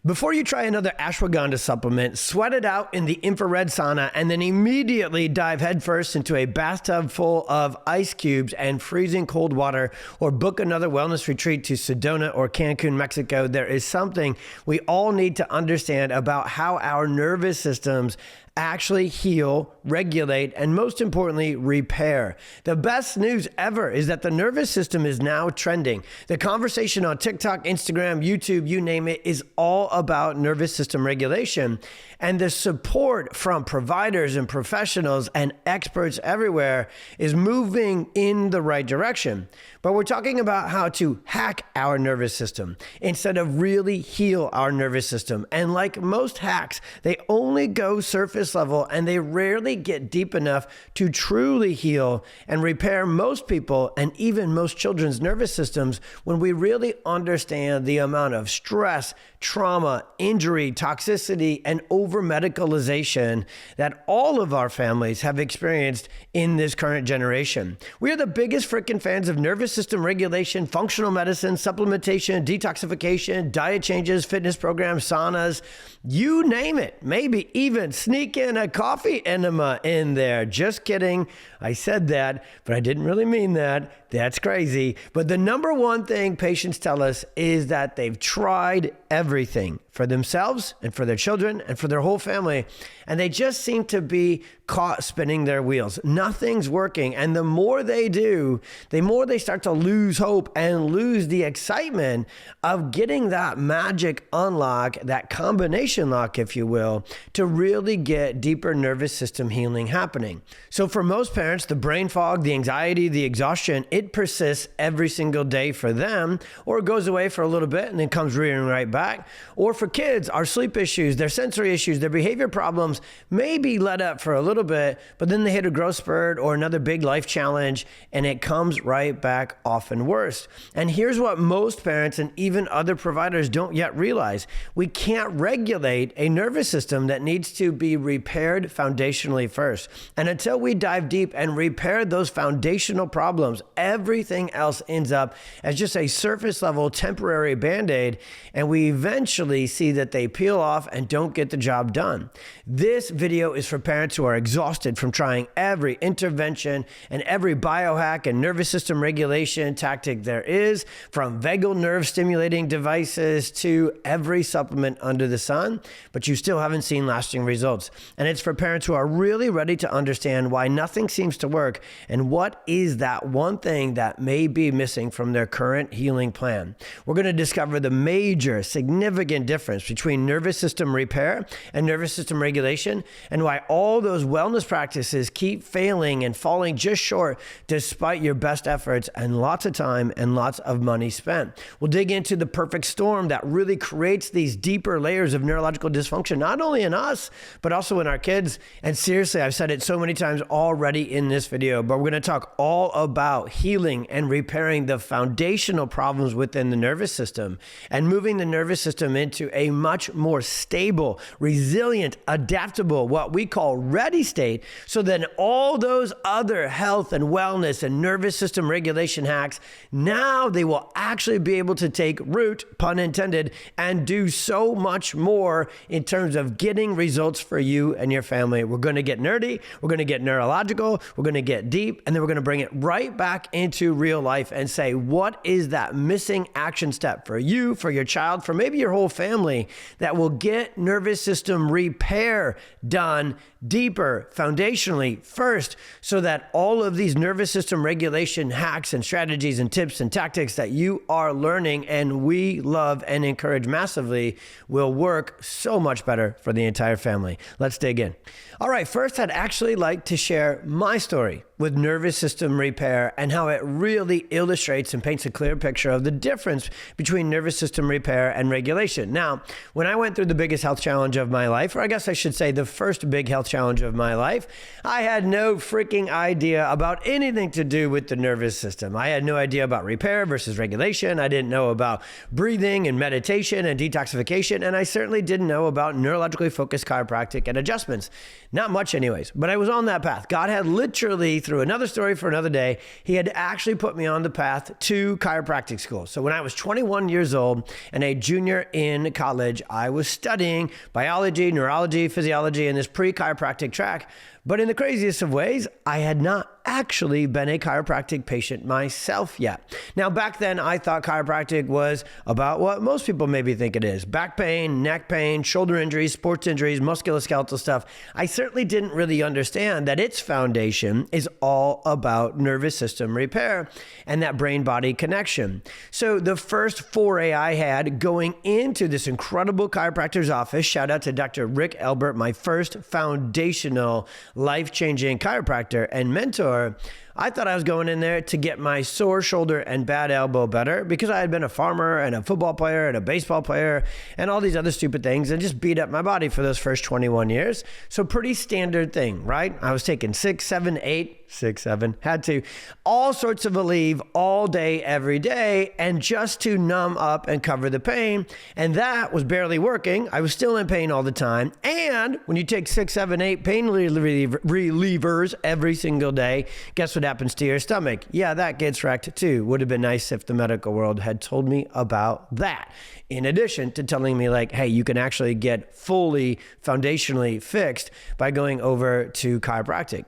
Before you try another ashwagandha supplement, sweat it out in the infrared sauna and then immediately dive headfirst into a bathtub full of ice cubes and freezing cold water, or book another wellness retreat to Sedona or Cancun, Mexico. There is something we all need to understand about how our nervous systems actually heal, regulate, and most importantly, repair. The best news ever is that the nervous system is now trending. The conversation on TikTok, Instagram, YouTube, you name it, is all about nervous system regulation. And the support from providers and professionals and experts everywhere is moving in the right direction. But we're talking about how to hack our nervous system instead of really heal our nervous system. And like most hacks, they only go surface level and they rarely get deep enough to truly heal and repair most people and even most children's nervous systems when we really understand the amount of stress, trauma, injury, toxicity, and over-medicalization that all of our families have experienced in this current generation. We are the biggest freaking fans of nervous system regulation, functional medicine, supplementation, detoxification, diet changes, fitness programs, saunas, you name it. Maybe even sneak in a coffee enema in there. Just kidding. I said that, but I didn't really mean that. That's crazy. But the number one thing patients tell us is that they've tried everything for themselves and for their children and for their whole family, and they just seem to be caught spinning their wheels. Nothing's working, and the more they do, the more they start to lose hope and lose the excitement of getting that magic unlock, that combination lock, if you will, to really get deeper nervous system healing happening. So for most parents, the brain fog, the anxiety, the exhaustion, it persists every single day for them, or it goes away for a little bit and then comes rearing right back. Or for kids, our sleep issues, their sensory issues, their behavior problems maybe let up for a little bit, but then they hit a growth spurt or another big life challenge, and it comes right back, often worse. And here's what most parents and even other providers don't yet realize. We can't regulate a nervous system that needs to be repaired foundationally first. And until we dive deep and repair those foundational problems, everything else ends up as just a surface level temporary band-aid, and we eventually see that they peel off and don't get the job done. This video is for parents who are exhausted from trying every intervention and every biohack and nervous system regulation tactic there is, from vagal nerve stimulating devices to every supplement under the sun, but you still haven't seen lasting results. And it's for parents who are really ready to understand why nothing seems to work and what is that one thing that may be missing from their current healing plan. We're going to discover the major significant difference between nervous system repair and nervous system regulation, and why all those wellness practices keep failing and falling just short despite your best efforts and lots of time and lots of money spent. We'll dig into the perfect storm that really creates these deeper layers of neurological dysfunction, not only in us, but also in our kids. And seriously, I've said it so many times already in this video, but we're going to talk all about healing and repairing the foundational problems within the nervous system and moving the nervous system into a much more stable, resilient, adaptable, what we call ready state, so then all those other health and wellness and nervous system regulation hacks, now they will actually be able to take root, pun intended, and do so much more in terms of getting results for you and your family. We're going to get nerdy, we're going to get neurological, we're going to get deep, and then we're going to bring it right back into real life and say, what is that missing action step for you, for your child, for maybe your whole family that will get nervous system repair done deeper, foundationally first, so that all of these nervous system regulation hacks and strategies and tips and tactics that you are learning and we love and encourage massively will work so much better for the entire family. Let's dig in. All right, first I'd actually like to share my story with nervous system repair and how it really illustrates and paints a clear picture of the difference between nervous system repair and regulation. Now, when I went through the biggest health challenge of my life, or I guess I should say the first big health challenge of my life, I had no freaking idea about anything to do with the nervous system. I had no idea about repair versus regulation. I didn't know about breathing and meditation and detoxification, and I certainly didn't know about neurologically focused chiropractic and adjustments. Not much anyways, but I was on that path. God had literally, through through another story for another day. He had actually put me on the path to chiropractic school. So when I was 21 years old and a junior in college, I was studying biology, neurology, physiology, and this pre-chiropractic track. But in the craziest of ways, I had not actually been a chiropractic patient myself yet. Now, back then, I thought chiropractic was about what most people maybe think it is: back pain, neck pain, shoulder injuries, sports injuries, musculoskeletal stuff. I certainly didn't really understand that its foundation is all about nervous system repair and that brain-body connection. So the first foray I had going into this incredible chiropractor's office, shout out to Dr. Rick Elbert, my first foundational life-changing chiropractor and mentor, I thought I was going in there to get my sore shoulder and bad elbow better because I had been a farmer and a football player and a baseball player and all these other stupid things and just beat up my body for those first 21 years. So pretty standard thing, right? I was taking 6, 7, 8, 6, 7, had to, all sorts of Aleve all day, every day, and just to numb up and cover the pain. And that was barely working. I was still in pain all the time. And when you take 6, 7, 8 pain relievers every single day, guess what happens to your stomach? Yeah, that gets wrecked too. Would have been nice if the medical world had told me about that. In addition to telling me like, hey, you can actually get fully foundationally fixed by going over to chiropractic.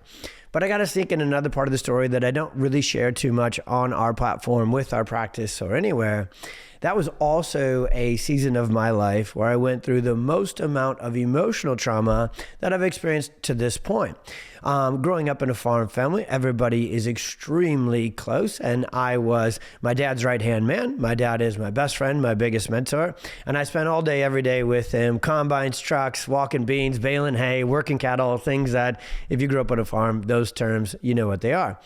But I got to sneak in another part of the story that I don't really share too much on our platform with our practice or anywhere. That was also a season of my life where I went through the most amount of emotional trauma that I've experienced to this point. Growing up in a farm family, everybody is extremely close, and I was my dad's right-hand man. My dad is my best friend, my biggest mentor, and I spent all day, every day with him, combines, trucks, walking beans, baling hay, working cattle, things that if you grew up on a farm, those terms, you know what they are.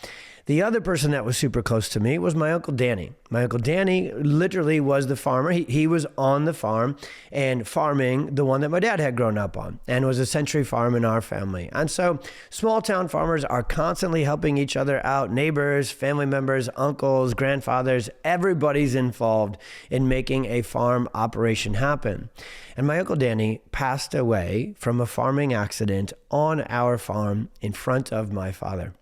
The other person that was super close to me was my Uncle Danny. My Uncle Danny literally was the farmer. He was on the farm and farming the one that my dad had grown up on, and it was a century farm in our family. And so small town farmers are constantly helping each other out. Neighbors, family members, uncles, grandfathers, everybody's involved in making a farm operation happen. And my Uncle Danny passed away from a farming accident on our farm in front of my father.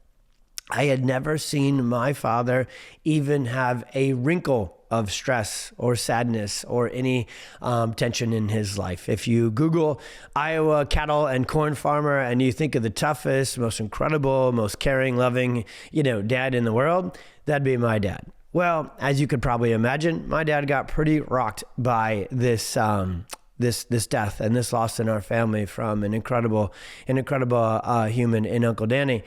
I had never seen my father even have a wrinkle of stress or sadness or any tension in his life. If you Google Iowa cattle and corn farmer and you think of the toughest, most incredible, most caring, loving, dad in the world, that'd be my dad. Well, as you could probably imagine, my dad got pretty rocked by this death and this loss in our family from an incredible human in Uncle Danny.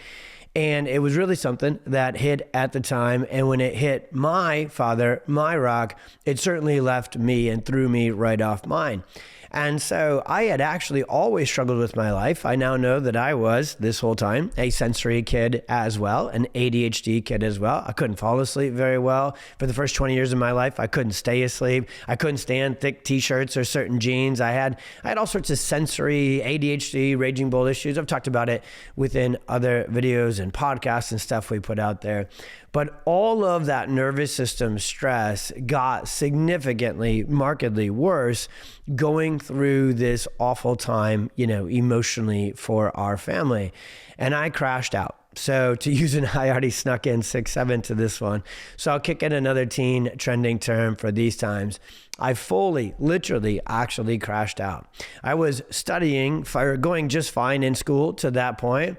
And it was really something that hit at the time. And when it hit my father, my rock, it certainly left me and threw me right off mine. And so I had actually always struggled with my life. I now know that I was, this whole time, a sensory kid as well, an ADHD kid as well. I couldn't fall asleep very well. For the first 20 years of my life, I couldn't stay asleep. I couldn't stand thick t-shirts or certain jeans. I had all sorts of sensory ADHD, raging bull issues. I've talked about it within other videos and podcasts and stuff we put out there. But all of that nervous system stress got significantly, markedly worse going through this awful time, emotionally for our family. And I crashed out. So to use I already snuck in 6, 7 to this one. So I'll kick in another teen trending term for these times. I fully, literally, actually crashed out. I was studying, going just fine in school to that point.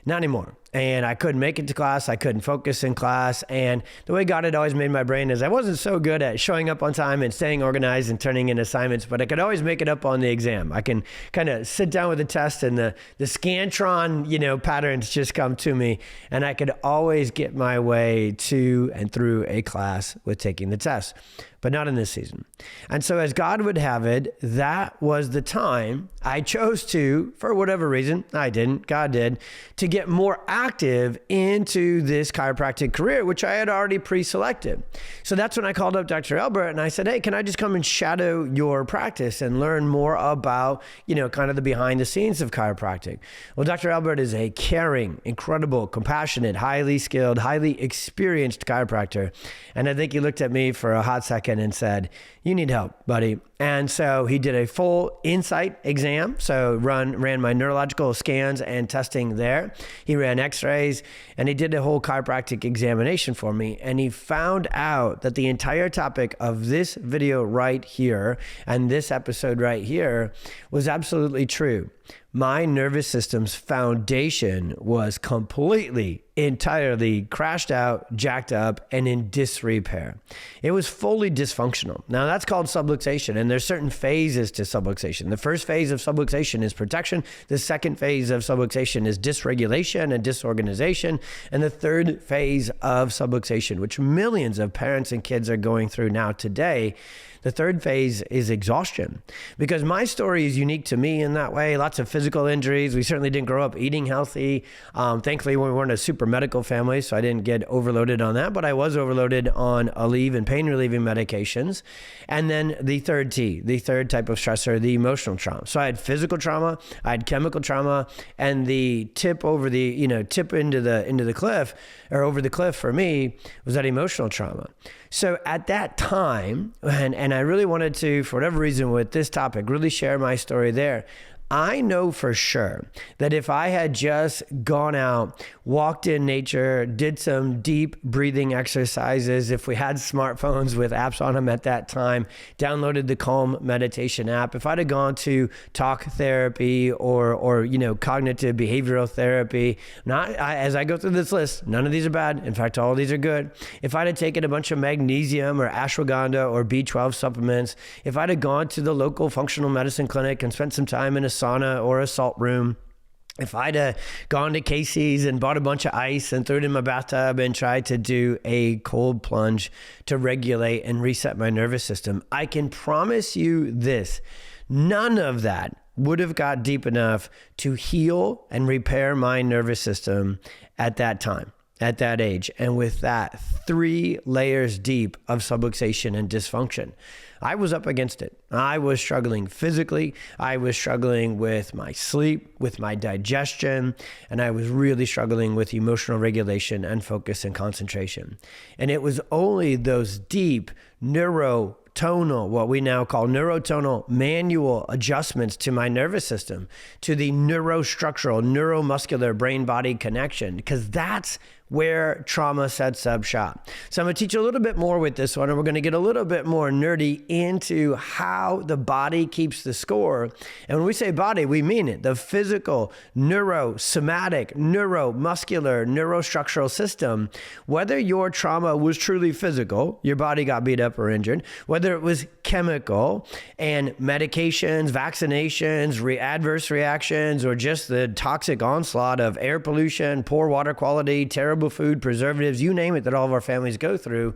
Not anymore. And I couldn't make it to class. I couldn't focus in class. And the way God had always made my brain is I wasn't so good at showing up on time and staying organized and turning in assignments, but I could always make it up on the exam. I can kind of sit down with the test and the Scantron, patterns just come to me. And I could always get my way to and through a class with taking the test, but not in this season. And so as God would have it, that was the time I chose to, for whatever reason, I didn't, God did, to get more active into this chiropractic career, which I had already pre-selected. So that's when I called up Dr. Elbert and I said, hey, can I just come and shadow your practice and learn more about, kind of the behind the scenes of chiropractic? Well, Dr. Elbert is a caring, incredible, compassionate, highly skilled, highly experienced chiropractor. And I think he looked at me for a hot second and said, you need help, buddy. And so he did a full INSiGHT exam. So ran my neurological scans and testing there. He ran x-rays and he did a whole chiropractic examination for me. And he found out that the entire topic of this video right here and this episode right here was absolutely true. My nervous system's foundation was completely, entirely crashed out, jacked up, and in disrepair. It was fully dysfunctional. Now that's called subluxation, and there's certain phases to subluxation. The first phase of subluxation is protection. The second phase of subluxation is dysregulation and disorganization. And the third phase of subluxation, which millions of parents and kids are going through now today, the third phase is exhaustion. Because my story is unique to me in that way. Lots of physical injuries. We certainly didn't grow up eating healthy. Thankfully, we weren't a super medical family, so I didn't get overloaded on that, but I was overloaded on Aleve and pain relieving medications. And then the third T, the third type of stressor, the emotional trauma. So I had physical trauma, I had chemical trauma, and the tip over the, tip into the cliff or over the cliff for me was that emotional trauma. So at that time, and I really wanted to, for whatever reason with this topic, really share my story there. I know for sure that if I had just gone out, walked in nature, did some deep breathing exercises, if we had smartphones with apps on them at that time, downloaded the Calm meditation app, if I'd have gone to talk therapy or cognitive behavioral therapy, as I go through this list, none of these are bad. In fact, all of these are good. If I'd have taken a bunch of magnesium or ashwagandha or B12 supplements, if I'd have gone to the local functional medicine clinic and spent some time in a sauna or a salt room, if I'd have gone to Casey's and bought a bunch of ice and threw it in my bathtub and tried to do a cold plunge to regulate and reset my nervous system, I can promise you this, none of that would have got deep enough to heal and repair my nervous system at that time, at that age. And with that, 3 layers deep of subluxation and dysfunction. I was up against it. I was struggling physically. I was struggling with my sleep, with my digestion, and I was really struggling with emotional regulation and focus and concentration. And it was only those deep neurotonal, what we now call neurotonal manual adjustments to my nervous system, to the neurostructural, neuromuscular brain-body connection, because that's where trauma sets up shop. So I'm going to teach you a little bit more with this one, and we're going to get a little bit more nerdy into how the body keeps the score. And when we say body, we mean it. The physical, neurosomatic, neuromuscular, neurostructural system. Whether your trauma was truly physical, your body got beat up or injured, whether it was chemical and medications, vaccinations, adverse reactions, or just the toxic onslaught of air pollution, poor water quality, terrible food, preservatives, you name it, that all of our families go through.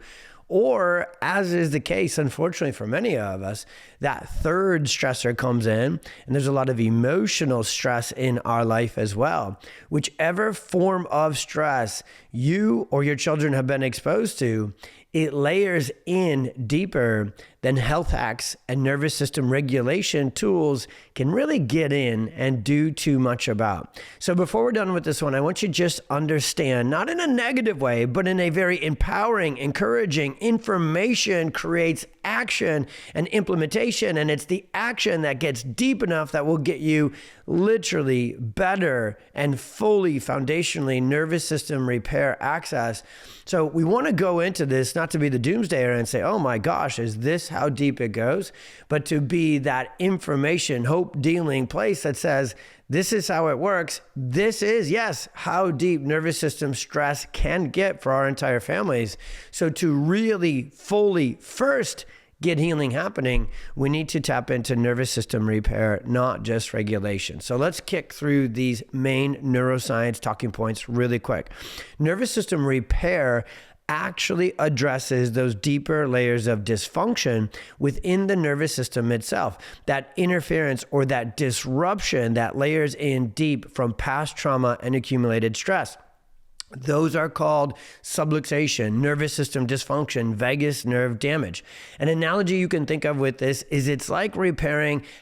Or, as is the case, unfortunately for many of us, that third stressor comes in, and there's a lot of emotional stress in our life as well. Whichever form of stress you or your children have been exposed to, it layers in deeper than health hacks and nervous system regulation tools can really get in and do too much about. So before we're done with this one, I want you to just understand, not in a negative way, but in a very empowering, encouraging, information creates action and implementation. And it's the action that gets deep enough that will get you literally better and fully foundationally nervous system repair access. So we want to go into this, not to be the doomsdayer and say, oh my gosh, is this how deep it goes? But to be that information, hope dealing place that says, this is how it works. This is, yes, how deep nervous system stress can get for our entire families. So to really fully first get healing happening, we need to tap into nervous system repair, not just regulation. So let's kick through these main neuroscience talking points really quick. Nervous system repair actually addresses those deeper layers of dysfunction within the nervous system itself, that interference or that disruption that layers in deep from past trauma and accumulated stress. Those are called subluxation, nervous system dysfunction, vagus nerve damage. An analogy you can think of with this is it's like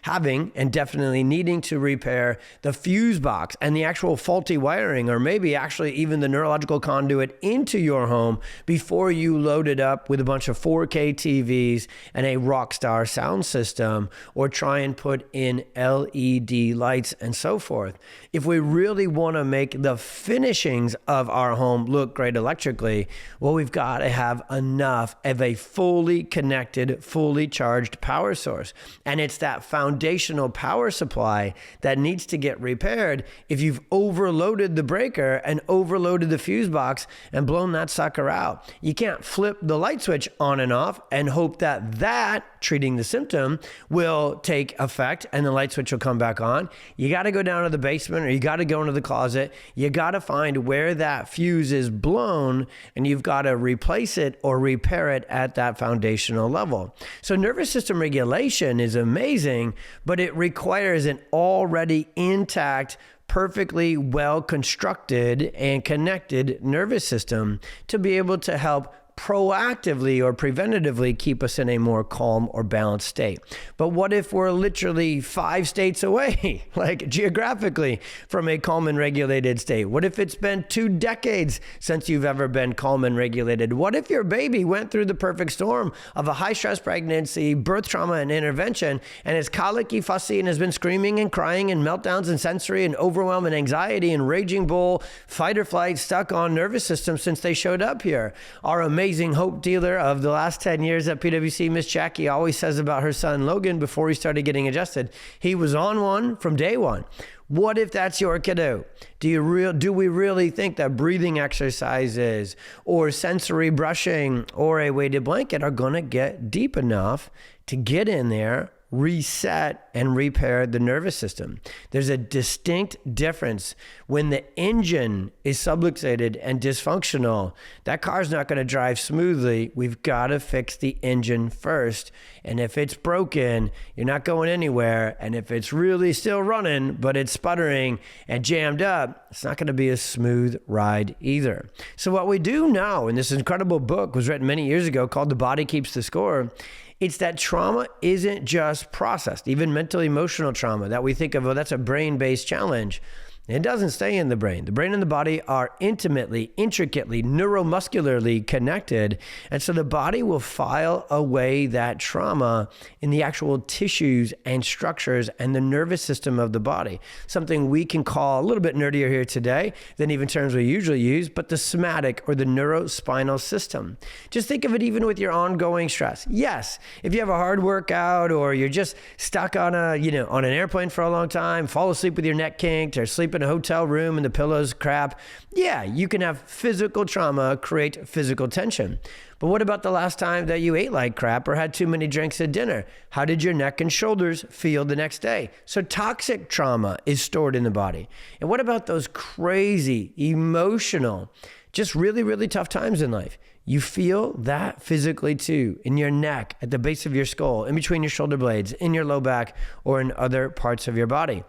having and definitely needing to repair the fuse box and the actual faulty wiring, or maybe actually even the neurological conduit into your home before you load it up with a bunch of 4K TVs and a rockstar sound system, or try and put in LED lights and so forth. If we really want to make the finishings of our home look great electrically, well, we've got to have enough of a fully connected, fully charged power source. And it's that foundational power supply that needs to get repaired if you've overloaded the breaker and overloaded the fuse box and blown that sucker out. You can't flip the light switch on and off and hope that treating the symptom will take effect and the light switch will come back on. You got to go down to the basement, or you got to go into the closet. You got to find where that fuse is blown, and you've got to replace it or repair it at that foundational level. So nervous system regulation is amazing, but it requires an already intact, perfectly well constructed and connected nervous system to be able to help proactively or preventatively keep us in a more calm or balanced state. But what if we're literally 5 states away, like geographically, from a calm and regulated state? What if it's been 2 decades since you've ever been calm and regulated? What if your baby went through the perfect storm of a high-stress pregnancy, birth trauma, and intervention, and is colicky, fussy, and has been screaming and crying and meltdowns and sensory and overwhelm and anxiety and raging bull, fight or flight, stuck on nervous system since they showed up here? Our amazing hope dealer of the last 10 years at PwC, Miss Jackie, always says about her son Logan before he started getting adjusted, he was on one from day one. What if that's your kiddo? Do we really think that breathing exercises or sensory brushing or a weighted blanket are going to get deep enough to get in there, reset, and repair the nervous system? There's a distinct difference when the engine is subluxated and dysfunctional. That car's not going to drive smoothly. We've got to fix the engine first. And if it's broken, you're not going anywhere. And if it's really still running, but it's sputtering and jammed up, it's not going to be a smooth ride either. So what we do now, and this incredible book was written many years ago called The Body Keeps the Score, it's that trauma isn't just processed, even mental, emotional trauma that we think of, oh, that's a brain-based challenge. It doesn't stay in the brain. The brain and the body are intimately, intricately, neuromuscularly connected. And so the body will file away that trauma in the actual tissues and structures and the nervous system of the body. Something we can call a little bit nerdier here today than even terms we usually use, but the somatic or the neurospinal system. Just think of it even with your ongoing stress. Yes, if you have a hard workout or you're just stuck on an airplane for a long time, fall asleep with your neck kinked, or sleep in a hotel room and the pillow's crap, yeah, you can have physical trauma create physical tension. But what about the last time that you ate like crap or had too many drinks at dinner? How did your neck and shoulders feel the next day? So toxic trauma is stored in the body. And what about those crazy, emotional, just really, really tough times in life? You feel that physically too, in your neck, at the base of your skull, in between your shoulder blades, in your low back, or in other parts of your body.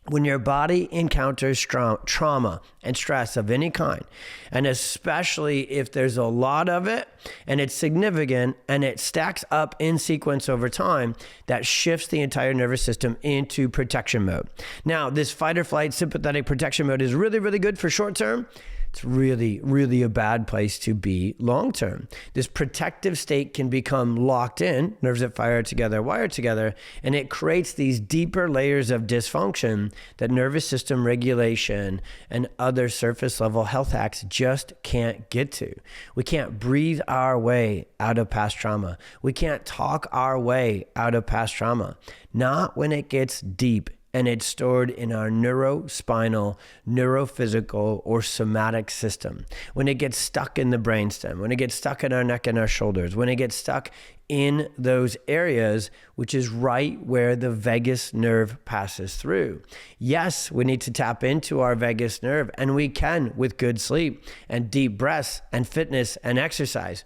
When your body encounters trauma and stress of any kind, and especially if there's a lot of it and it's significant and it stacks up in sequence over time, that shifts the entire nervous system into protection mode. Now, this fight or flight sympathetic protection mode is really, really good for short term. It's really, really a bad place to be long term. This protective state can become locked in, nerves that fire together, wire together, and it creates these deeper layers of dysfunction that nervous system regulation and other surface level health hacks just can't get to. We can't breathe our way out of past trauma. We can't talk our way out of past trauma. Not when it gets deep and it's stored in our neurospinal, neurophysical, or somatic system. When it gets stuck in the brainstem, when it gets stuck in our neck and our shoulders, when it gets stuck in those areas, which is right where the vagus nerve passes through. Yes, we need to tap into our vagus nerve, and we can with good sleep and deep breaths and fitness and exercise.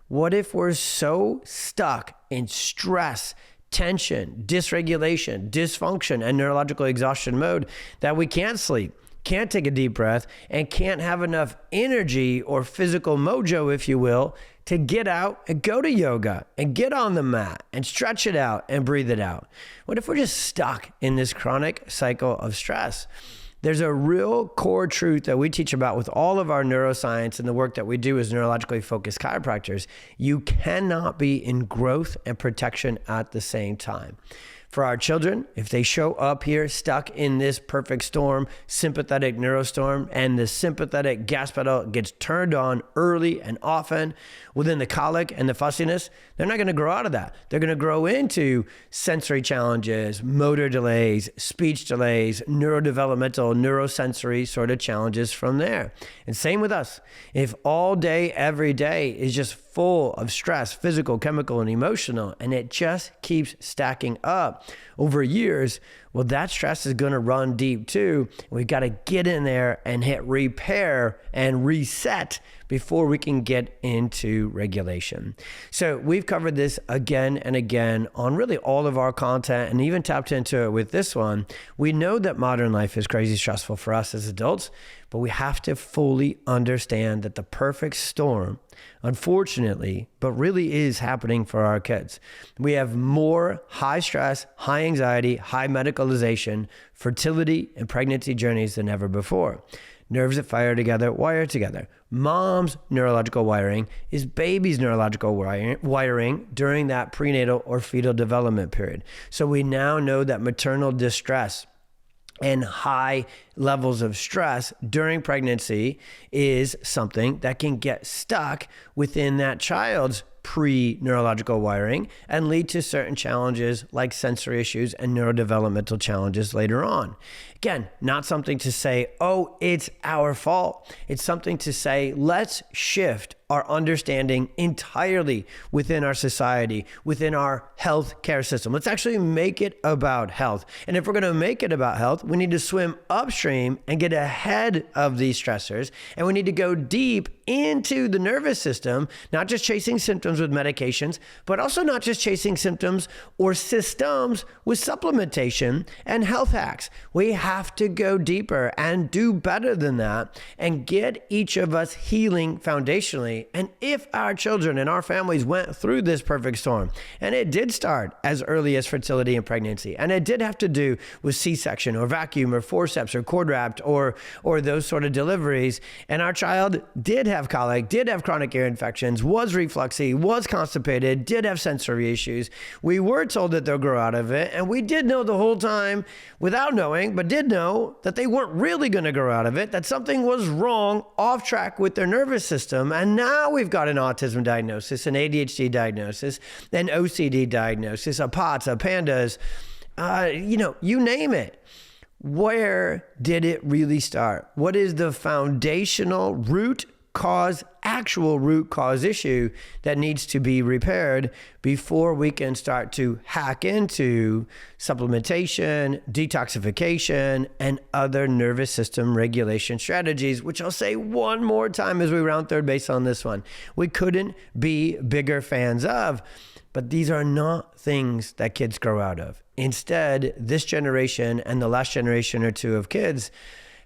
What if we're so stuck in stress, tension, dysregulation, dysfunction, and neurological exhaustion mode that we can't sleep, can't take a deep breath, and can't have enough energy or physical mojo, if you will, to get out and go to yoga and get on the mat and stretch it out and breathe it out? What if we're just stuck in this chronic cycle of stress? There's a real core truth that we teach about with all of our neuroscience and the work that we do as neurologically focused chiropractors. You cannot be in growth and protection at the same time. For our children, if they show up here stuck in this perfect storm, sympathetic neurostorm, and the sympathetic gas pedal gets turned on early and often within the colic and the fussiness, they're not going to grow out of that. They're going to grow into sensory challenges, motor delays, speech delays, neurodevelopmental, neurosensory sort of challenges from there. And same with us. If all day, every day is just full of stress, physical, chemical, and emotional, and it just keeps stacking up over years, well, that stress is going to run deep too. We've got to get in there and hit repair and reset before we can get into regulation. So we've covered this again and again on really all of our content, and even tapped into it with this one. We know that modern life is crazy stressful for us as adults, but we have to fully understand that the perfect storm, unfortunately, but really is happening for our kids. We have more high stress, high anxiety, high medicalization, fertility, and pregnancy journeys than ever before. Nerves that fire together, wire together. Mom's neurological wiring is baby's neurological wiring during that prenatal or fetal development period. So we now know that maternal distress and high levels of stress during pregnancy is something that can get stuck within that child's pre-neurological wiring and lead to certain challenges like sensory issues and neurodevelopmental challenges later on. Again, not something to say, oh, it's our fault. It's something to say, let's shift our understanding entirely within our society, within our health care system. Let's actually make it about health. And if we're going to make it about health, we need to swim upstream and get ahead of these stressors. And we need to go deep into the nervous system, not just chasing symptoms with medications, but also not just chasing symptoms or systems with supplementation and health hacks. We have to go deeper and do better than that and get each of us healing foundationally. And if our children and our families went through this perfect storm, and it did start as early as fertility and pregnancy, and it did have to do with C-section or vacuum or forceps or cord wrapped or those sort of deliveries, and our child did have colic, did have chronic ear infections, was refluxy, was constipated, did have sensory issues, we were told that they'll grow out of it, and we did know the whole time, without knowing, but did know that they weren't really going to grow out of it, that something was wrong, off track with their nervous system, and now we've got an autism diagnosis, an ADHD diagnosis, an OCD diagnosis, a POTS, a PANDAS, you name it. Where did it really start? What is the foundational actual root cause issue that needs to be repaired before we can start to hack into supplementation, detoxification, and other nervous system regulation strategies, which I'll say one more time as we round third base on this one. We couldn't be bigger fans of, but these are not things that kids grow out of. Instead, this generation and the last generation or two of kids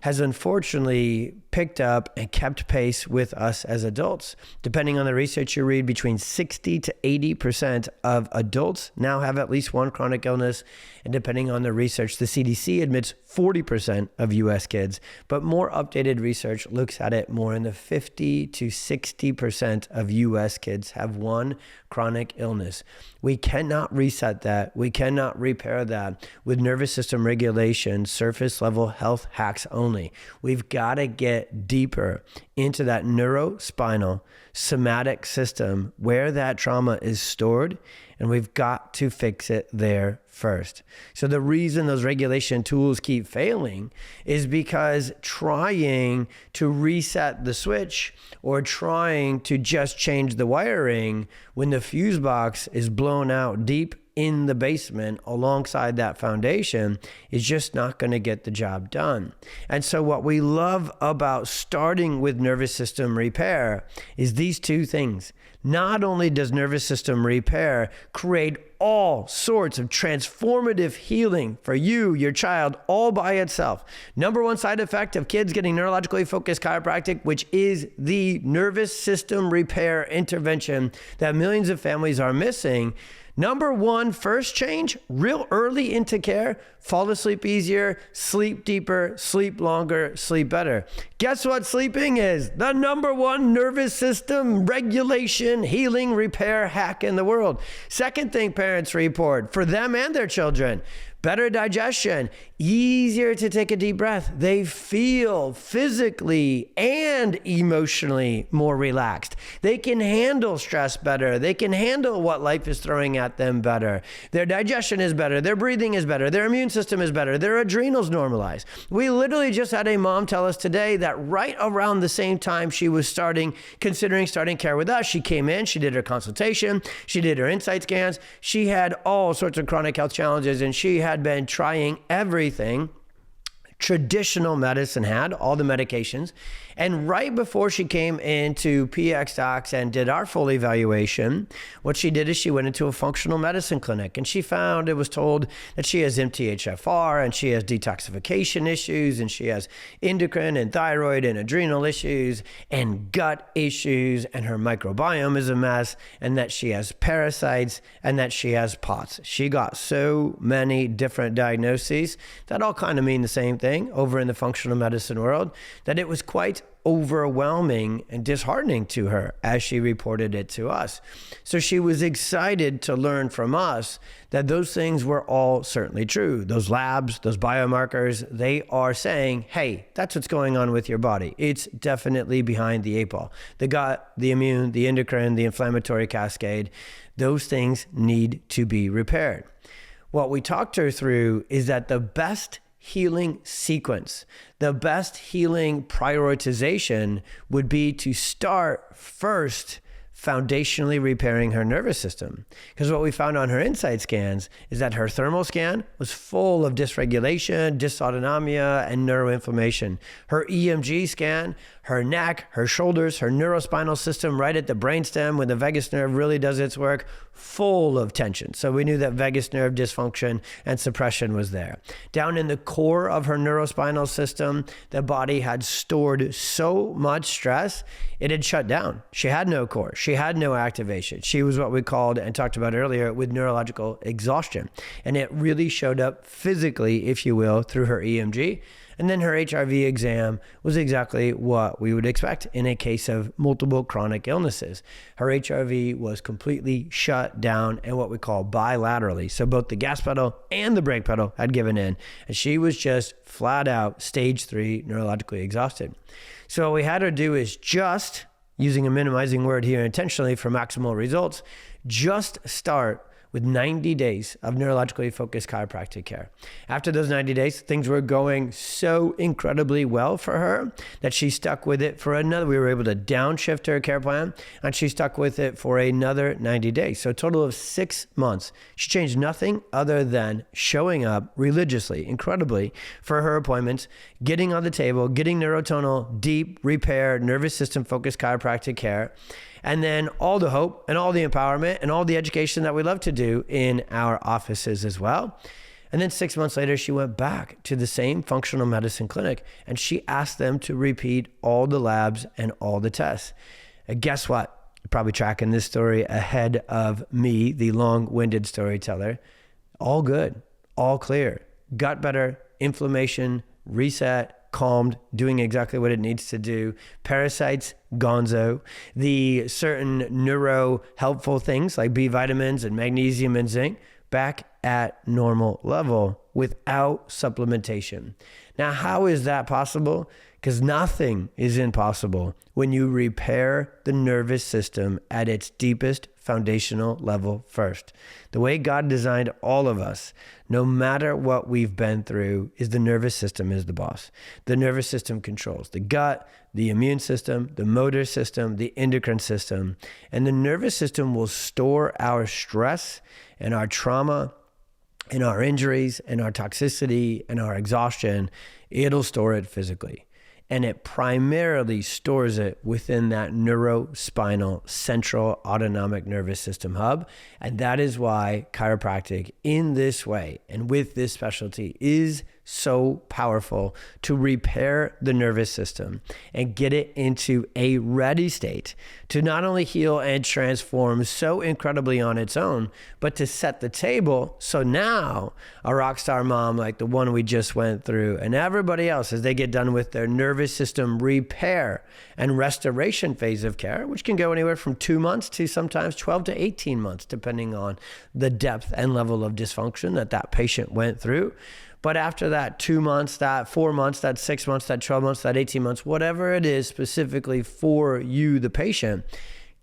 has unfortunately picked up and kept pace with us as adults. Depending on the research you read, between 60 to 80% of adults now have at least one chronic illness. And depending on the research, the CDC admits 40% of US kids, but more updated research looks at it more in the 50 to 60% of US kids have one chronic illness. We cannot reset that. We cannot repair that with nervous system regulation, surface level health hacks only. We've got to get deeper into that neurospinal somatic system where that trauma is stored, and we've got to fix it there first. So the reason those regulation tools keep failing is because trying to reset the switch or trying to just change the wiring when the fuse box is blown out deep in the basement alongside that foundation is just not going to get the job done. And so what we love about starting with nervous system repair is these two things. Not only does nervous system repair create all sorts of transformative healing for you, your child, all by itself. Number one side effect of kids getting neurologically focused chiropractic, which is the nervous system repair intervention that millions of families are missing. Number one, first change, real early into care, fall asleep easier, sleep deeper, sleep longer, sleep better. Guess what sleeping is? The number one nervous system regulation, healing, repair hack in the world. Second thing parents report for them and their children, better digestion, easier to take a deep breath. They feel physically and emotionally more relaxed. They can handle stress better. They can handle what life is throwing at them better. Their digestion is better. Their breathing is better. Their immune system is better. Their adrenals normalize. We literally just had a mom tell us today that right around the same time she was considering starting care with us, she came in, she did her consultation, she did her INSiGHT scans. She had all sorts of chronic health challenges, and she had been trying everything traditional medicine had, all the medications. And right before she came into pxdocs and did our full evaluation, what she did is she went into a functional medicine clinic, and she found, it was told that she has MTHFR and she has detoxification issues and she has endocrine and thyroid and adrenal issues and gut issues, and her microbiome is a mess, and that she has parasites and that she has POTS. She got so many different diagnoses that all kind of mean the same thing over in the functional medicine world, that it was quite overwhelming and disheartening to her as she reported it to us. So she was excited to learn from us that those things were all certainly true. Those labs, those biomarkers, they are saying, hey, that's what's going on with your body. It's definitely behind the eight ball. The gut, the immune, the endocrine, the inflammatory cascade, those things need to be repaired. What we talked her through is that the best healing sequence, the best healing prioritization would be to start first foundationally repairing her nervous system. Because what we found on her INSiGHT scans is that her thermal scan was full of dysregulation, dysautonomia, and neuroinflammation. Her EMG scan, her neck, her shoulders, her neurospinal system right at the brainstem when the vagus nerve really does its work, full of tension. So we knew that vagus nerve dysfunction and suppression was there. Down in the core of her neurospinal system, the body had stored so much stress, it had shut down. She had no core. She had no activation. She was what we called and talked about earlier with neurological exhaustion. And it really showed up physically, if you will, through her EMG. And then her HRV exam was exactly what we would expect in a case of multiple chronic illnesses. Her HRV was completely shut down and what we call bilaterally. So both the gas pedal and the brake pedal had given in. And she was just flat out stage 3 neurologically exhausted. So what we had her do is just, using a minimizing word here intentionally for maximal results, just start with 90 days of neurologically focused chiropractic care. After those 90 days, things were going so incredibly well for her that she stuck with it for another. We were able to downshift her care plan, and she stuck with it for another 90 days. So a total of 6 months. She changed nothing other than showing up religiously, incredibly, for her appointments, getting on the table, getting neurotonal, deep, repair, nervous system focused chiropractic care, and then all the hope and all the empowerment and all the education that we love to do in our offices as well. And then 6 months later, she went back to the same functional medicine clinic, and she asked them to repeat all the labs and all the tests. And guess what? You're probably tracking this story ahead of me, the long-winded storyteller. All good, all clear, gut better, inflammation, reset, calmed, doing exactly what it needs to do. Parasites, gonzo. The certain neuro helpful things like B vitamins and magnesium and zinc back at normal level without supplementation. Now, how is that possible? Because nothing is impossible when you repair the nervous system at its deepest foundational level first. The way God designed all of us, no matter what we've been through, is the nervous system is the boss. The nervous system controls the gut, the immune system, the motor system, the endocrine system, and the nervous system will store our stress and our trauma and our injuries and our toxicity and our exhaustion. It'll store it physically. and it primarily stores it within that neurospinal central autonomic nervous system hub. And that is why chiropractic in this way and with this specialty is so powerful to repair the nervous system and get it into a ready state to not only heal and transform so incredibly on its own, but to set the table so now a rock star mom like the one we just went through and everybody else, as they get done with their nervous system repair and restoration phase of care, which can go anywhere from 2 months to sometimes 12 to 18 months, depending on the depth and level of dysfunction that patient went through. But after that 2 months, that 4 months, that 6 months, that 12 months, that 18 months, whatever it is specifically for you, the patient,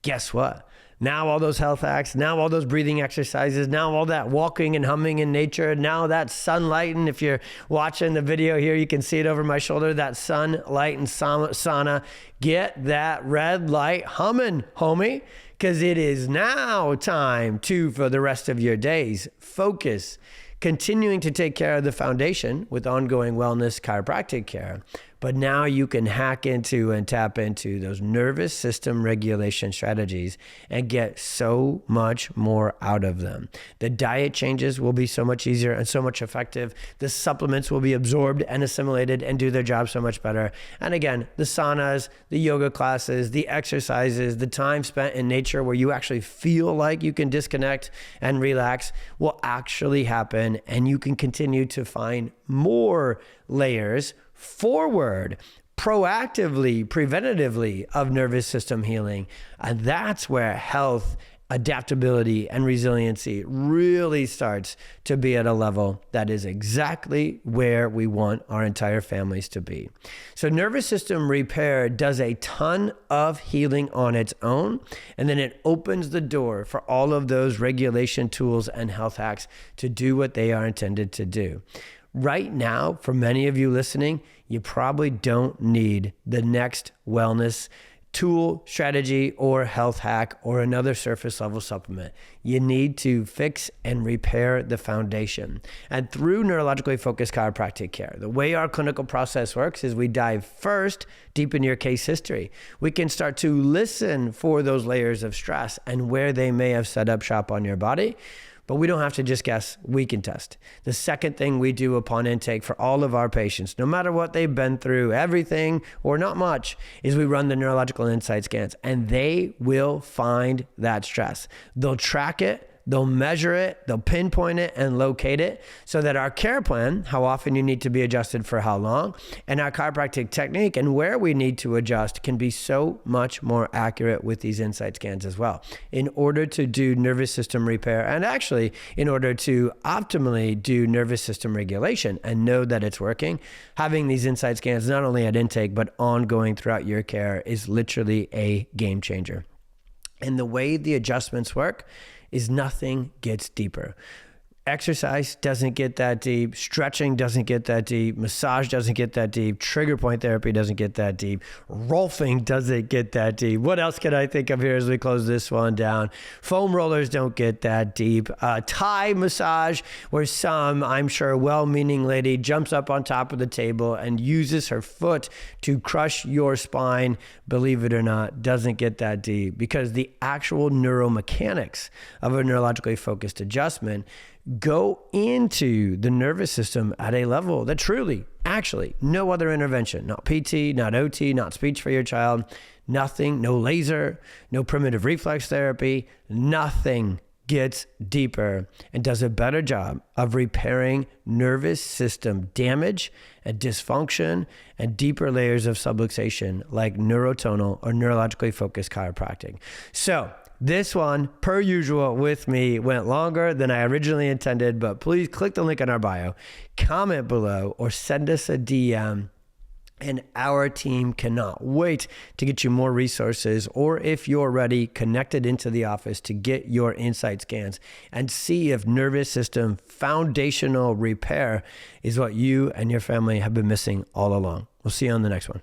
guess what? Now all those health hacks, now all those breathing exercises, now all that walking and humming in nature, now that sunlight, and if you're watching the video here, you can see it over my shoulder, that sunlight and sauna. Get that red light humming, homie, because it is now time to, for the rest of your days, focus, continuing to take care of the foundation with ongoing wellness chiropractic care. But now you can hack into and tap into those nervous system regulation strategies and get so much more out of them. The diet changes will be so much easier and so much effective. The supplements will be absorbed and assimilated and do their job so much better. And again, the saunas, the yoga classes, the exercises, the time spent in nature where you actually feel like you can disconnect and relax will actually happen, and you can continue to find more layers forward, proactively, preventatively of nervous system healing. And that's where health, adaptability, and resiliency really starts to be at a level that is exactly where we want our entire families to be. So nervous system repair does a ton of healing on its own, and then it opens the door for all of those regulation tools and health hacks to do what they are intended to do. Right now, for many of you listening, you probably don't need the next wellness tool, strategy, or health hack, or another surface level supplement. You need to fix and repair the foundation. And through neurologically focused chiropractic care, the way our clinical process works is we dive first deep into your case history. We can start to listen for those layers of stress and where they may have set up shop on your body. But we don't have to just guess, we can test. The second thing we do upon intake for all of our patients, no matter what they've been through, everything or not much, is we run the Neurological INSiGHT Scans, and they will find that stress. They'll track it, they'll measure it, they'll pinpoint it and locate it so that our care plan, how often you need to be adjusted for how long, and our chiropractic technique and where we need to adjust can be so much more accurate with these INSiGHT scans as well. In order to do nervous system repair, and actually in order to optimally do nervous system regulation and know that it's working, having these INSiGHT scans not only at intake but ongoing throughout your care is literally a game changer. And the way the adjustments work is nothing gets deeper. Exercise doesn't get that deep. Stretching doesn't get that deep. Massage doesn't get that deep. Trigger point therapy doesn't get that deep. Rolfing doesn't get that deep. What else can I think of here as we close this one down? Foam rollers don't get that deep. Thai massage, where some, I'm sure, well-meaning lady jumps up on top of the table and uses her foot to crush your spine, believe it or not, doesn't get that deep, because the actual neuromechanics of a neurologically focused adjustment go into the nervous system at a level that truly, actually, no other intervention, not PT, not OT, not speech for your child, nothing, no laser, no primitive reflex therapy, nothing gets deeper and does a better job of repairing nervous system damage and dysfunction and deeper layers of subluxation like neurotonal or neurologically focused chiropractic. So this one, per usual with me, went longer than I originally intended, but please click the link in our bio, comment below, or send us a DM. And our team cannot wait to get you more resources, or if you're ready, connected into the office to get your INSiGHT scans and see if nervous system foundational repair is what you and your family have been missing all along. We'll see you on the next one.